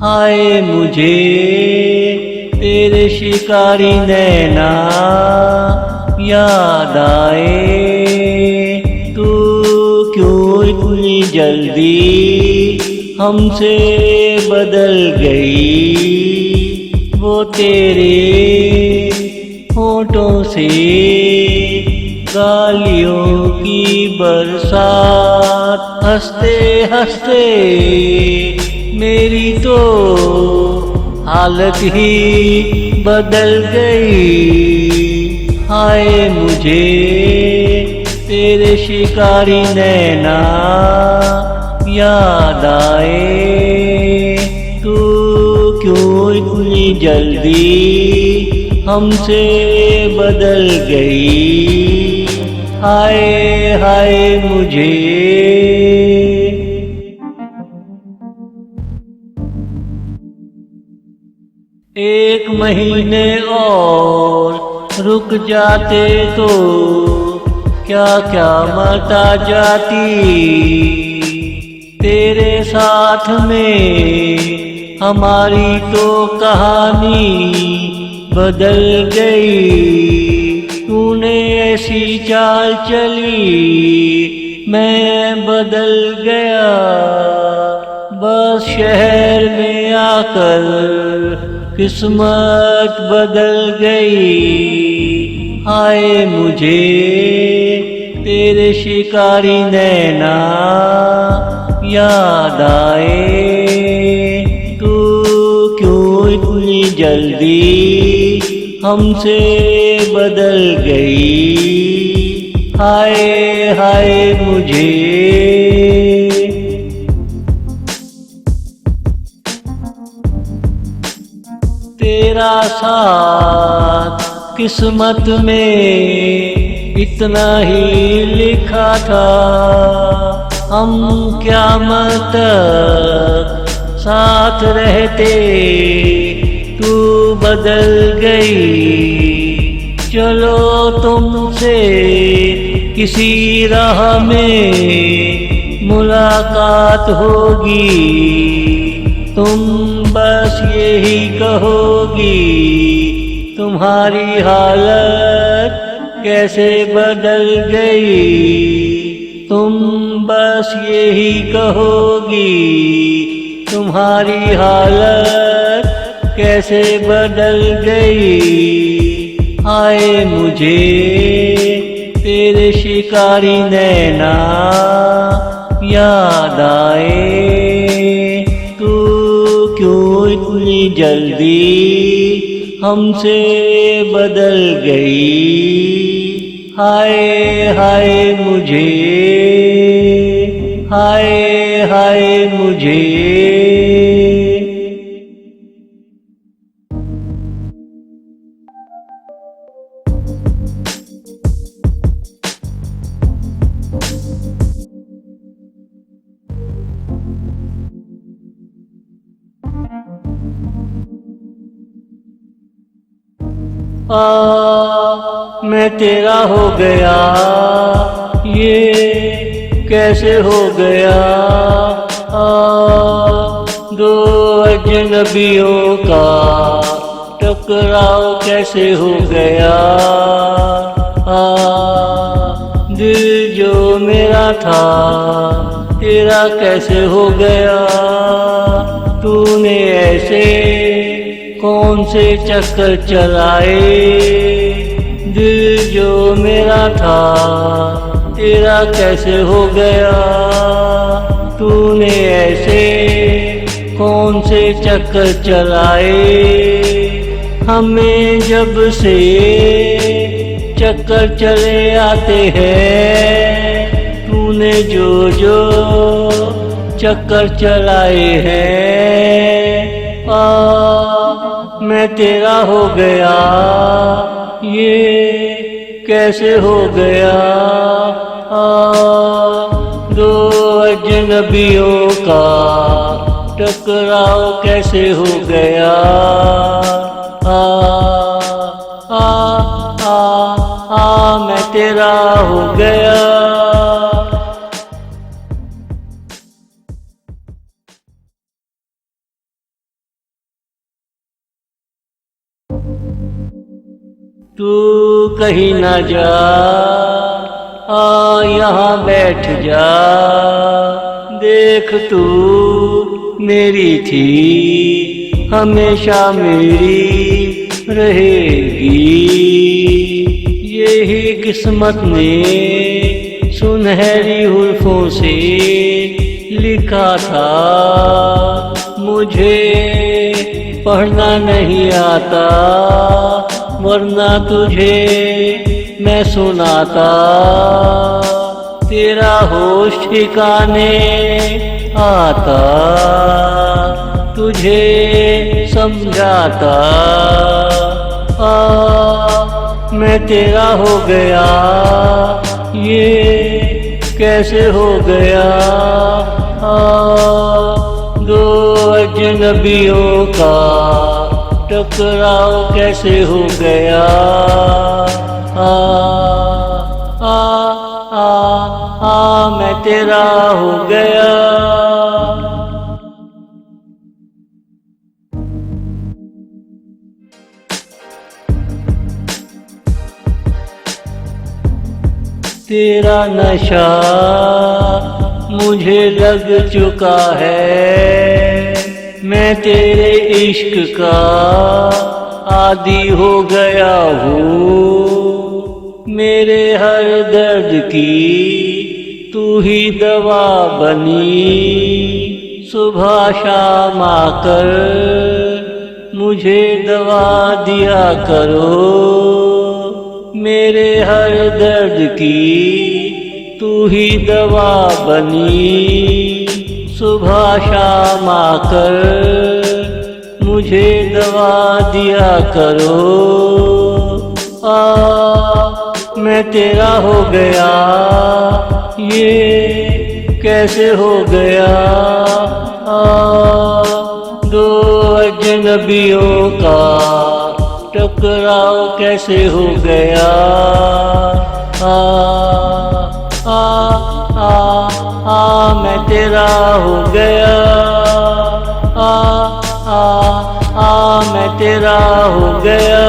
हाय मुझे तेरे शिकारी नैना याद आए। तू क्यों इतनी जल्दी हमसे बदल गई। वो तेरे होठों से गालियों की बरसात हंसते हंसते मेरी तो हालत ही बदल गई। हाय मुझे तेरे शिकारी नैना याद आए। तू क्यों इतनी जल्दी हमसे बदल गई। हाय हाय मुझे। एक महीने और रुक जाते तो क्या क्या मटा जाती। तेरे साथ में हमारी तो कहानी बदल गई। तूने ऐसी चाल चली मैं बदल गया। बस शहर में आकर किस्मत बदल गई। हाय मुझे तेरे शिकारी नैना याद आए। तू क्यों इतनी जल्दी हमसे बदल गई। हाय हाय मुझे। तेरा साथ किस्मत में इतना ही लिखा था। हम क़यामत तक साथ रहते। तू बदल गई। चलो तुमसे किसी राह में मुलाकात होगी। तुम बस यही कहोगी तुम्हारी हालत कैसे बदल गई। तुम बस यही कहोगी तुम्हारी हालत कैसे बदल गई। हाय मुझे तेरे शिकारी नैना याद आए। क्यों इतनी जल्दी हमसे बदल गई। हाय हाय मुझे। हाय हाय मुझे। मैं तेरा हो गया ये कैसे हो गया। दो अजनबियों का टकराव कैसे हो गया। दिल जो मेरा था तेरा कैसे हो गया। तूने ऐसे कौन से चक्कर चलाए। दिल जो मेरा था तेरा कैसे हो गया। तूने ऐसे कौन से चक्कर चलाए। हमें जब से चक्कर चले आते हैं। तूने जो जो चक्कर चलाए हैं। मैं तेरा हो गया ये कैसे हो गया। दो अजनबियों का टकराव कैसे हो गया। मैं तेरा हो गया। तू कहीं ना जा, आ यहाँ बैठ जा। देख तू मेरी थी, हमेशा मेरी रहेगी। यही किस्मत ने सुनहरी हुर्फों से लिखा था। मुझे पढ़ना नहीं आता, वरना तुझे मैं सुनाता। तेरा होश ठिकाने आता, तुझे समझाता। मैं तेरा हो गया, ये कैसे हो गया। दो अजनबियों का टकराव कैसे हो गया। मैं तेरा हो गया। तेरा नशा मुझे लग चुका है, मैं तेरे इश्क का आदी हो गया हूँ। मेरे हर दर्द की तू ही दवा बनी, सुबह शाम आकर मुझे दवा दिया करो। मेरे हर दर्द की तू ही दवा बनी, सुबह शाम आकर मुझे दवा दिया करो। मैं तेरा हो गया, ये कैसे हो गया। दो अजनबियों का टकराव कैसे हो गया। मैं तेरा हो गया। मैं तेरा हो गया।